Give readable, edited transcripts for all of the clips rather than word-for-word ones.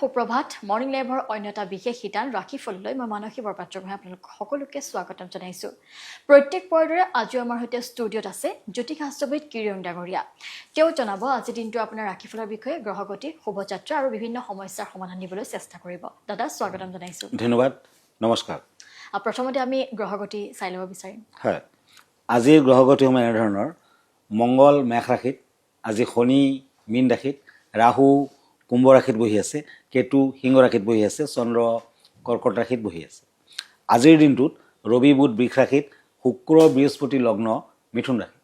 সুপ্ৰভাত morning লাইভৰ অন্য এটা বিশেষ শিতান ৰাখিফললৈ মই মানসী বৰপাত্ৰৰ হৈ আপোনালোক সকলোকে স্বাগতম জনাইছোঁ। প্ৰত্যেক পৰ্যায়ৰে আজি আমাৰ সৈতে ষ্টুডিঅ'ত আছে জ্যোতিষাস্ত্ৰবিদ কিৰণ ডাঙৰীয়া। তেওঁ জনাব আজি দিনটো আপোনাৰ ৰাখিফলৰ বিষয়ে গ্ৰহগতি, শুভযাত্ৰা আৰু বিভিন্ন সমস্যাৰ সমাধান দিবলৈ চেষ্টা কৰিব। দাদা স্বাগতম জনাইছোঁ। ধন্যবাদ, নমস্কাৰ। প্ৰথমতে আমি গ্ৰহগতি চাই ল'ব বিচাৰিম। হয়, আজিৰ গ্ৰহগতিসমূহ এনেধৰণৰ: মংগল মেষ ৰাশিত, আজি শনি মীন ৰাশিত, ৰাহু কুম্ভ ৰাশিত বহি আছে, কেতু সিংহ ৰাশিত বহি আছে, চন্দ্ৰ কৰ্কট ৰাশিত বহি আছে। আজিৰ দিনটোত ৰবি বুধ বৃষ ৰাশিত, শুক্ৰ বৃহস্পতি লগ্ন মিথুন ৰাশিত।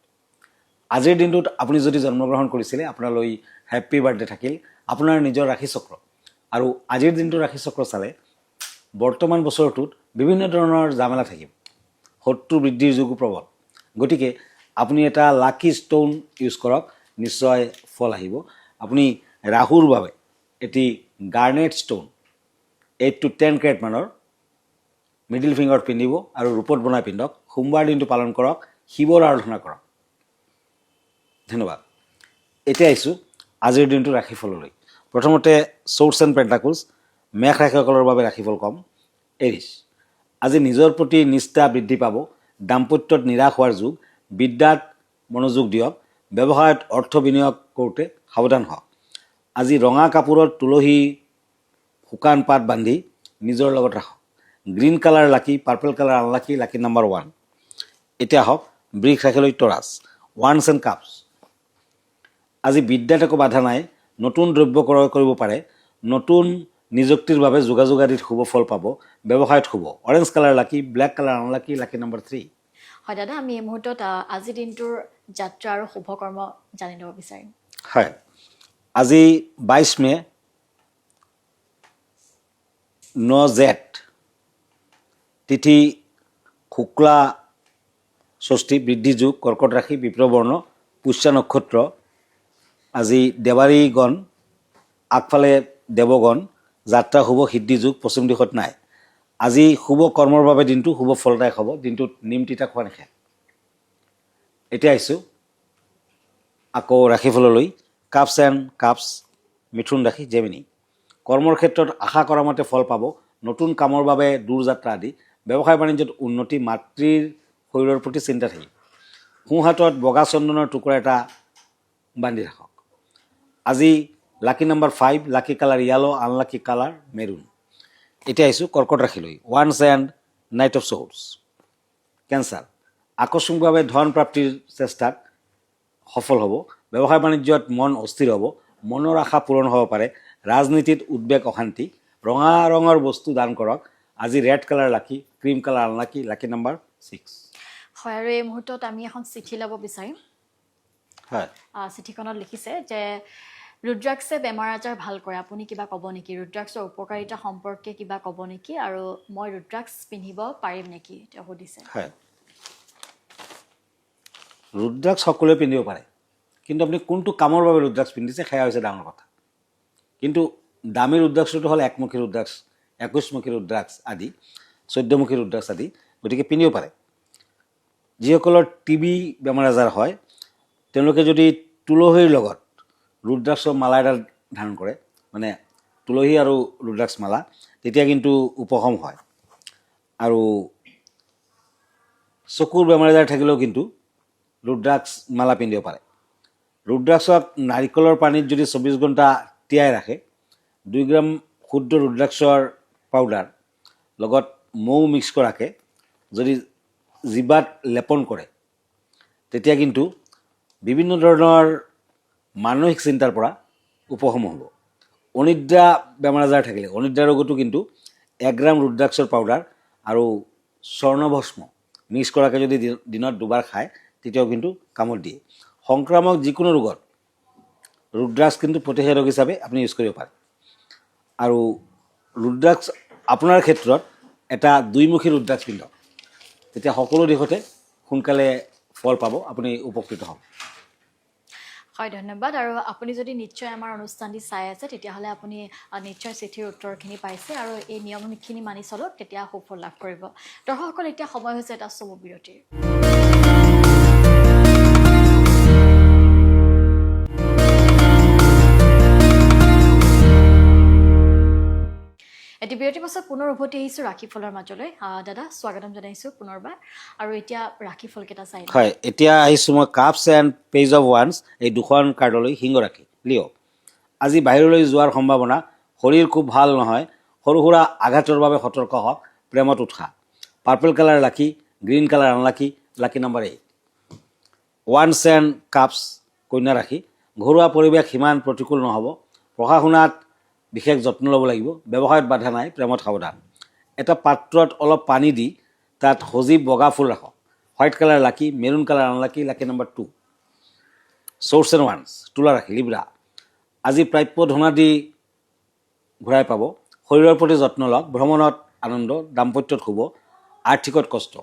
আজিৰ দিনটোত আপুনি যদি জন্মগ্ৰহণ কৰিছিলে আপোনালৈ হেপ্পী বাৰ্থডে থাকিল। আপোনাৰ নিজৰ ৰাশিচক্ৰ আৰু আজিৰ দিনটো ৰাশিচক্ৰ চালে বৰ্তমান বছৰটোত বিভিন্ন ধৰণৰ জামেলা থাকিব, শত্ৰু বৃদ্ধিৰ যোগো প্ৰবল। গতিকে আপুনি এটা লাকি ষ্টোন ইউজ কৰক, নিশ্চয় ফল আহিব। আপুনি ৰাহুৰ বাবে এটি গাৰ্নেট ষ্টোন 8 to 10 কেৰেট মানৰ মিডিল ফিংগাৰত পিন্ধিব আৰু ৰূপত বনাই পিন্ধক। সোমবাৰ দিনটো পালন কৰক, শিৱৰ আৰাধনা কৰক। ধন্যবাদ। এতিয়া আহিছোঁ আজিৰ দিনটো ৰাশিফললৈ। প্ৰথমতে চ'ৰ্চ এণ্ড পেণ্টাকলছ, মেষ ৰাশিসকলৰ বাবে ৰাশিফল কম। এৰিছ, আজি নিজৰ প্ৰতি নিষ্ঠা বৃদ্ধি পাব, দাম্পত্যত নিৰাশ হোৱাৰ যুগ, বিদ্যাত মনোযোগ দিয়ক, ব্যৱসায়ত অৰ্থ বিনিয়োগ কৰোঁতে সাৱধান হওক। আজি ৰঙা কাপোৰত তুলসী শুকান পাত বান্ধি নিজৰ লগত ৰাখক। গ্ৰীণ কালাৰ লাকি, purple colour unlucky, lucky number 1। এতিয়া আহক বৃষ ৰাশিলৈ। টৰাছ, ওৱান্স এণ্ড কাপছ, আজি বিদ্যাত একো বাধা নাই, নতুন দ্ৰব্য ক্ৰয় কৰিব পাৰে, নতুন নিযুক্তিৰ বাবে যোগাযোগ আদিত শুভ ফল পাব, ব্যৱসায়ত শুভ। অৰেঞ্জ কালাৰ লাকি, black colour unlucky, lucky number 3। হয় দাদা, আমি এই মুহূৰ্তত আজিৰ দিনটোৰ যাত্ৰা আৰু শুভকৰ্ম জানি ল'ব বিচাৰিম। হয়, আজি 22 মে 9 জেঠ, তিথি শুক্লা ষষ্ঠী, বৃদ্ধি যোগ, কৰ্কট ৰাশি, বিপ্ৰবৰ্ণ, পুষ্যা নক্ষত্ৰ। আজি দেৱাৰীগণ, আগফালে দেৱগণ, যাত্ৰা শুভ, সিদ্ধি যোগ, পশ্চিম দিশত নাই। আজি শুভ কৰ্মৰ বাবে দিনটো শুভ ফলদায়ক হ'ব। দিনটোত নিম তিতা খোৱা নিষেধ। এতিয়া আহিছোঁ আকৌ ৰাশিফললৈ। কাপছ এণ্ড কাপছ, মিথুন ৰাশি, জেমিনি। কৰ্মৰ ক্ষেত্ৰত আশা কৰা মতে ফল পাব, নতুন কামৰ বাবে দূৰ যাত্ৰা আদি। ব্যৱসায় বাণিজ্যত উন্নতি, মাতৃৰ শৰীৰৰ প্ৰতি চিন্তা থাকিব। সোঁহাতত বগা চন্দনৰ টুকুৰা এটা বান্ধি ৰাখক। আজি lucky number 5, lucky colour yellow, unlucky colour maroon. এতিয়া আহিছোঁ কৰ্কট ৰাশিলৈ। ওৱান্স and knight of swords. Cancer, আকস্মিকভাৱে ধন প্ৰাপ্তিৰ চেষ্টাত সফল হ'ব। ব্যৱসায় বাণিজ্যত মন অস্থিৰ হ'ব, মনৰ আশা পূৰণ হ'ব পাৰে। ৰাজনীতিত উদ্বেগ অশান্তি। ৰঙা ৰঙৰ বস্তু দান কৰক। আজি ৰেড কালাৰ লাকি, cream colour unlucky, lucky number 6। হয়, আৰু এই মুহূৰ্তত আমি এখন চিঠি ল'ব বিচাৰিম। হয়, চিঠিখনত লিখিছে যে ৰুদ্ৰাক্ষে বেমাৰ আজাৰ ভাল কৰে, আপুনি কিবা ক'ব নেকি? ৰুদ্ৰাক্ষৰ উপকাৰিতা সম্পৰ্কে কিবা ক'ব নেকি? আৰু মই ৰুদ্ৰাক্ষ পিন্ধিব পাৰিম নেকি, তেওঁ সুধিছে। হয়, ৰুদ্ৰাক্ষ সকলোৱে পিন্ধিব পাৰে, কিন্তু আপুনি কোনটো কামৰ বাবে ৰুদ্ৰাক্ষ পিন্ধিছে সেয়া হৈছে ডাঙৰ কথা। কিন্তু দামী ৰুদ্ৰাক্ষটো হ'ল একমুখী ৰুদ্ৰাক্ষ, 21মুখী ৰুদ্ৰাক্ষ আদি, 14মুখী ৰুদ্ৰাক্ষ আদি। গতিকে পিন্ধিব পাৰে। যিসকলৰ টিবি বেমাৰ আজাৰ হয় তেওঁলোকে যদি তুলসীৰ লগত ৰুদ্ৰাক্ষৰ মালা এডাল ধাৰণ কৰে, মানে তুলসী আৰু ৰুদ্ৰাক্ষ মালা, তেতিয়া কিন্তু উপশম হয়। আৰু চকুৰ বেমাৰ আজাৰ থাকিলেও কিন্তু ৰুদ্ৰাক্ষ মালা পিন্ধিব পাৰে। ৰুদ্ৰাক্ষক নাৰিকলৰ পানীত যদি 24 ঘণ্টা তিয়াই ৰাখে, 2 গ্ৰাম শুদ্ধ ৰুদ্ৰাক্ষৰ পাউডাৰ লগত মৌ মিক্স কৰাকৈ যদি জিভাত লেপন কৰে, তেতিয়া কিন্তু বিভিন্ন ধৰণৰ মানসিক চিন্তাৰ পৰা উপশম হ'ব। অনিদ্ৰা বেমাৰ আজাৰ থাকিলে, অনিদ্ৰা ৰোগতো কিন্তু 1 গ্ৰাম ৰুদ্ৰাক্ষৰ পাউডাৰ আৰু স্বৰ্ণভস্ম মিক্স কৰাকৈ যদি দিনত 2 বাৰ খায় তেতিয়াও কিন্তু কামত দিয়ে। সংক্ৰামক যিকোনো ৰোগত ৰুদ্ৰাক্ষ কিন্তু প্ৰতিষেধক হিচাপে আপুনি ইউজ কৰিব পাৰে। আৰু ৰুদ্ৰাক্ষ আপোনাৰ ক্ষেত্ৰত এটা 2মুখী ৰুদ্ৰাক্ষ পিন্ধক, তেতিয়া সকলো দিশতে সোনকালে ফল পাব, আপুনি উপকৃত হ'ব। হয়, ধন্যবাদ। আৰু আপুনি যদি নিশ্চয় আমাৰ অনুষ্ঠানটি চাই আছে তেতিয়াহ'লে আপুনি নিশ্চয় চিঠিৰ উত্তৰখিনি পাইছে, আৰু এই নিয়মখিনি মানি চলক, তেতিয়া সুফল লাভ কৰিব। দৰ্শকসকল, এতিয়া সময় হৈছে এটা চমু বিৰতিৰ। পাছত পুনৰ উভতি আহিছোঁ ৰাশিফলৰ মাজলৈ দাদা স্বাগতম জনাইছোঁ পুনৰবাৰ আৰু এতিয়া ৰাশিফলকেইটা চাই লওঁ। হয়, এতিয়া আহিছোঁ মই cups and page of once এই দুখন কাৰ্ডলৈ সিংহ ৰাশি লিঅ'। আজি বাহিৰলৈ যোৱাৰ সম্ভাৱনা, শৰীৰ খুব ভাল নহয়, সৰু সুৰা আঘাতৰ বাবে সতৰ্ক হওক, প্ৰেমত উৎসাহ। Purple colour lucky, green colour unlucky, lucky number 8। Once and cups কন্যা ৰাশি, ঘৰুৱা পৰিৱেশ সিমান প্ৰতিকূল নহ'ব, পঢ়া শুনাত বিশেষ যত্ন ল'ব লাগিব, ব্যৱসায়ত বাধা নাই, প্ৰেমত সাৱধান। এটা পাত্ৰত অলপ পানী দি তাত সজীৱ বগা ফুল ৰাখক। White colour lucky, maroon colour unlucky, lucky number 2। Source and once তুলা ৰাশি লিব্ৰা, আজি প্ৰাপ্য ধনাদি ঘূৰাই পাব, শৰীৰৰ প্ৰতি যত্ন লওক, ভ্ৰমণত আনন্দ, দাম্পত্যত শুভ, আৰ্থিকত কষ্ট।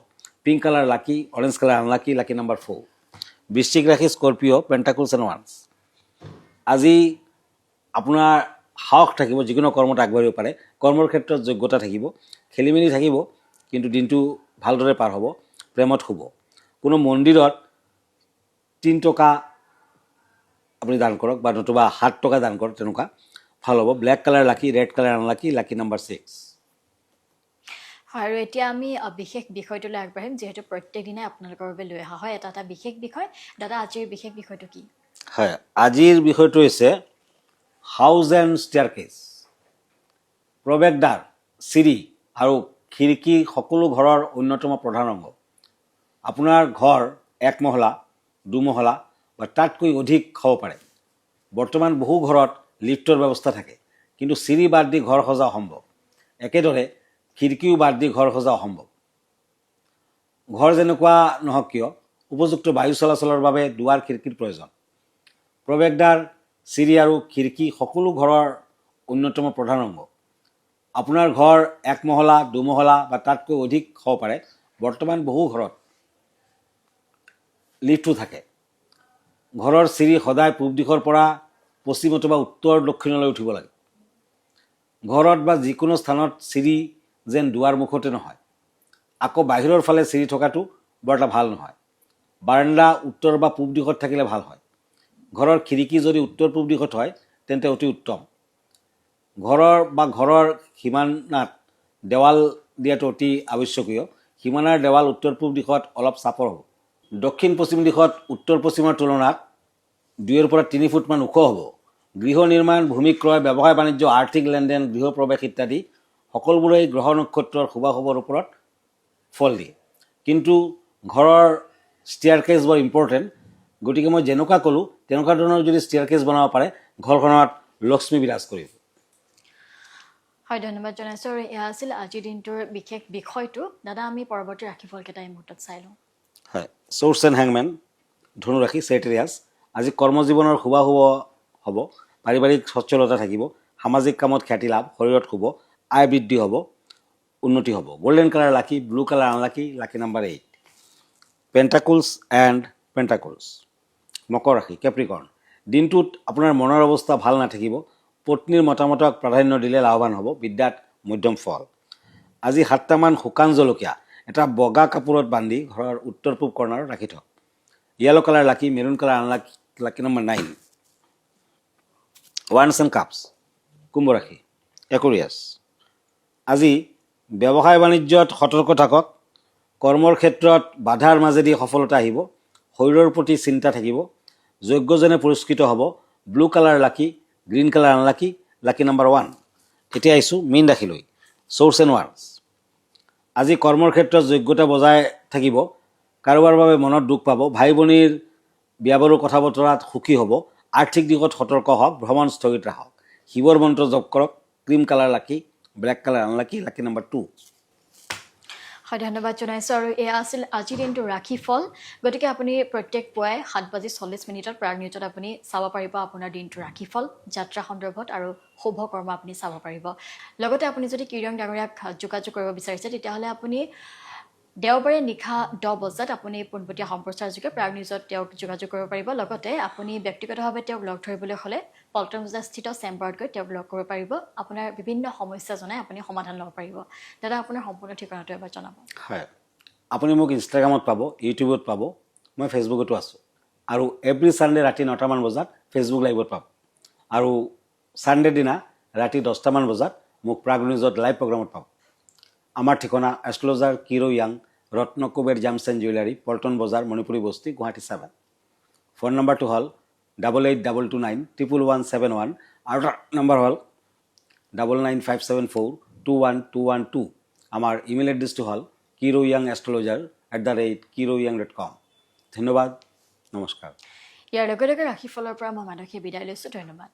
পিংক কালাৰ লাকি, orange colour unlucky, lucky number 4। বৃশ্চিক ৰাশি স্কৰপিঅ' পেণ্টাকলছ এণ্ড ওৱান্স, আজি আপোনাৰ সাহস থাকিব, যিকোনো কৰ্মত আগবাঢ়িব পাৰে, কৰ্মৰ ক্ষেত্ৰত যোগ্যতা থাকিব, খেলি মেলি থাকিব কিন্তু দিনটো ভালদৰে পাৰ হ'ব, প্ৰেমত শুভ। কোনো মন্দিৰত 3 টকা আপুনি দান কৰক বা নতুবা 7 টকা দান কৰক, তেনেকুৱা ভাল হ'ব। ব্লেক কালাৰ লাকি, red colour unlucky, lucky number 6। হয় আৰু এতিয়া আমি বিশেষ বিষয়টোলৈ আগবাঢ়িম, যিহেতু প্ৰত্যেক দিনাই আপোনালোকৰ বাবে লৈ অহা হয় এটা বিশেষ বিষয়। দাদা আজিৰ বিশেষ বিষয়টো কি? হয়, আজিৰ বিষয়টো হৈছে হাউচ এণ্ড ষ্টেয়াৰকেছ। প্ৰৱেশদ্বাৰ, চিৰি আৰু খিৰিকী সকলো ঘৰৰ অন্যতম প্ৰধান অংগ। আপোনাৰ ঘৰ 1 মহলা, 2 মহলা বা তাতকৈ অধিক হ'ব পাৰে। বৰ্তমান বহু ঘৰত লিফ্টৰ ব্যৱস্থা থাকে, কিন্তু চিৰি বাদ দি ঘৰ সজা অসম্ভৱ। একেদৰে খিৰিকীও বাদ দি ঘৰ সজা অসম্ভৱ। ঘৰ যেনেকুৱা নহওক কিয় উপযুক্ত বায়ু চলাচলৰ বাবে দুৱাৰ খিৰিকীৰ প্ৰয়োজন। প্ৰৱেশদ্বাৰ, চিৰি আৰু খিৰিকী সকলো ঘৰৰ অন্যতম প্ৰধান অংগ। আপোনাৰ ঘৰ 1 মহলা, 2 মহলা বা তাতকৈ অধিক হ'ব পাৰে। বৰ্তমান বহু ঘৰত লিফ্টো থাকে। ঘৰৰ চিৰি সদায় পূব দিশৰ পৰা পশ্চিম অথবা উত্তৰ দক্ষিণলৈ উঠিব লাগে। ঘৰত বা যিকোনো স্থানত চিৰি যেন দুৱাৰ মুখতে নহয়। আকৌ বাহিৰৰ ফালে চিৰি থকাটো বৰ এটা ভাল নহয়। বাৰাণ্ডা উত্তৰ বা পূব দিশত থাকিলে ভাল হয়। ঘৰৰ খিৰিকী যদি উত্তৰ পূব দিশত হয় তেন্তে অতি উত্তম। ঘৰৰ সীমানাত দেৱাল দিয়াটো অতি আৱশ্যকীয়। সীমানাৰ দেৱাল উত্তৰ পূব দিশত অলপ চাপৰ হ'ব। দক্ষিণ পশ্চিম দিশত উত্তৰ পশ্চিমৰ তুলনাত 2 পৰা 3 ফুটমান ওখ হ'ব। গৃহ নিৰ্মাণ, ভূমি ক্ৰয়, ব্যৱসায় বাণিজ্য, আৰ্থিক লেনদেন, গৃহপ্ৰৱেশ ইত্যাদি সকলোবোৰেই গ্ৰহ নক্ষত্ৰৰ শুভাশুভৰ ওপৰত ফল দিয়ে। কিন্তু ঘৰৰ ষ্টেয়াৰকেছ বৰ ইম্পৰ্টেণ্ট। গতিকে মই যেনেকুৱা ক'লোঁ তেনেকুৱা ধৰণৰ যদি ষ্টেয়াৰকেছ বনাব পাৰে, ঘৰখনত লক্ষ্মী বিৰাজ কৰিব। হয়, ধন্যবাদ জনাইছোঁ আৰু এয়া আছিল আজিৰ দিনটোৰ বিশেষ বিষয়টো। দাদা আমি পৰৱৰ্তী ৰাশিফলকেইটা এই মুহূৰ্তত চাই লওঁ। হয়, চ'ৰ্চ এণ্ড হেংমেন ধনু ৰাশি ছেক্ৰেটেৰিয়াছ, আজি কৰ্মজীৱনৰ শুভাশুভ হ'ব, পাৰিবাৰিক সচ্ছলতা থাকিব, সামাজিক কামত খ্যাতি লাভ, শৰীৰত শুভ, আয় বৃদ্ধি হ'ব, উন্নতি হ'ব। Golden colour lucky, blue colour unlucky, lucky number 8। Pentacles and pentacles মকৰ ৰাশি কেপ্ৰিকৰ্ণ, দিনটোত আপোনাৰ মনৰ অৱস্থা ভাল নাথাকিব, পত্নীৰ মতামতক প্ৰাধান্য দিলে লাভৱান হ'ব, বিদ্যাত মধ্যম ফল। আজি 7টামান শুকান জলকীয়া এটা বগা কাপোৰত বান্ধি ঘৰৰ উত্তৰ পূব কৰ্ণাৰত ৰাখি থওক। Yellow colour lucky, maroon colour unlucky, lucky number 9। ওৱান্স এণ্ড কাপছ কুম্ভ ৰাশি একুৰিয়াছ, আজি ব্যৱসায় বাণিজ্যত সতৰ্ক থাকক, কৰ্মৰ ক্ষেত্ৰত বাধাৰ মাজেদি সফলতা আহিব, শৰীৰৰ প্ৰতি চিন্তা থাকিব, যোগ্যজনে পুৰস্কৃত হ'ব। ব্লু কালাৰ লাকি, green colour unlucky, lucky number 1। এতিয়া আহিছোঁ মীন ৰাশিলৈ। চ'ৰ্চ এণ্ড ওৱান্স, আজি কৰ্মৰ ক্ষেত্ৰত যোগ্যতা বজাই থাকিব, কাৰোবাৰ বাবে মনত দুখ পাব, ভাই ভনীৰ বিয়া বাৰু কথা বতৰাত সুখী হ'ব, আৰ্থিক দিশত সতৰ্ক হওক, ভ্ৰমণ স্থগিত ৰাখক। শিৱৰ মন্ত্ৰ জপ কৰক। ক্ৰীম কালাৰ লাকি, black colour unlucky, lucky number 2। হয়, ধন্যবাদ জনাইছোঁ আৰু এয়া আছিল আজিৰ দিনটোৰ ৰাশিফল। গতিকে আপুনি প্ৰত্যেক পুৱাই 7:40 প্ৰাগ নিউজত আপুনি চাব পাৰিব আপোনাৰ দিনটোৰ ৰাশিফল, যাত্ৰা সন্দৰ্ভত আৰু শুভ কৰ্ম আপুনি চাব পাৰিব। লগতে আপুনি যদি কিৰণ ডাঙৰীয়াক যোগাযোগ কৰিব বিচাৰিছে তেতিয়াহ'লে আপুনি দেওবাৰে নিশা 10 বজাত আপুনি পোনপটীয়া সম্প্ৰচাৰযোগে প্ৰাগ নিউজত তেওঁক যোগাযোগ কৰিব পাৰিব। লগতে আপুনি ব্যক্তিগতভাৱে তেওঁক লগ ধৰিবলৈ হ'লে পল্টন বজাৰস্থিত চেম্বাৰত গৈ তেওঁক লগ কৰিব পাৰিব। আপোনাৰ বিভিন্ন সমস্যা জনাই আপুনি সমাধান ল'ব পাৰিব। দাদা আপোনাৰ সম্পূৰ্ণ ঠিকনাটো এবাৰ জনাব। হয়, আপুনি মোক ইনষ্টাগ্ৰামত পাব, ইউটিউবত পাব, মই ফেচবুকতো আছোঁ। আৰু এভৰি ছানডে ৰাতি 9টামান বজাত ফেচবুক লাইভত পাব। আৰু ছানডে দিনা ৰাতি 10টামান বজাত মোক প্ৰাগ নিউজত লাইভ প্ৰগ্ৰামত পাব। আমাৰ ঠিকনা এষ্ট্ৰলজাৰ কিৰো য়াং, Ratna Kuber gems and jewellery, Paltan Bazaar, Manipuri বস্তি, গুৱাহাটী 7। ফোন নম্বৰটো হ'ল 8822911171 আৰু নম্বৰ হ'ল 9957421212। আমাৰ ইমেইল এড্ৰেছটো হ'ল kiroyangastrologer@kiroyang.com। ধন্যবাদ, নমস্কাৰ। ইয়াৰ লগে লগে ৰাশিফলৰ পৰা মই মানসী বিদায় লৈছোঁ। ধন্যবাদ।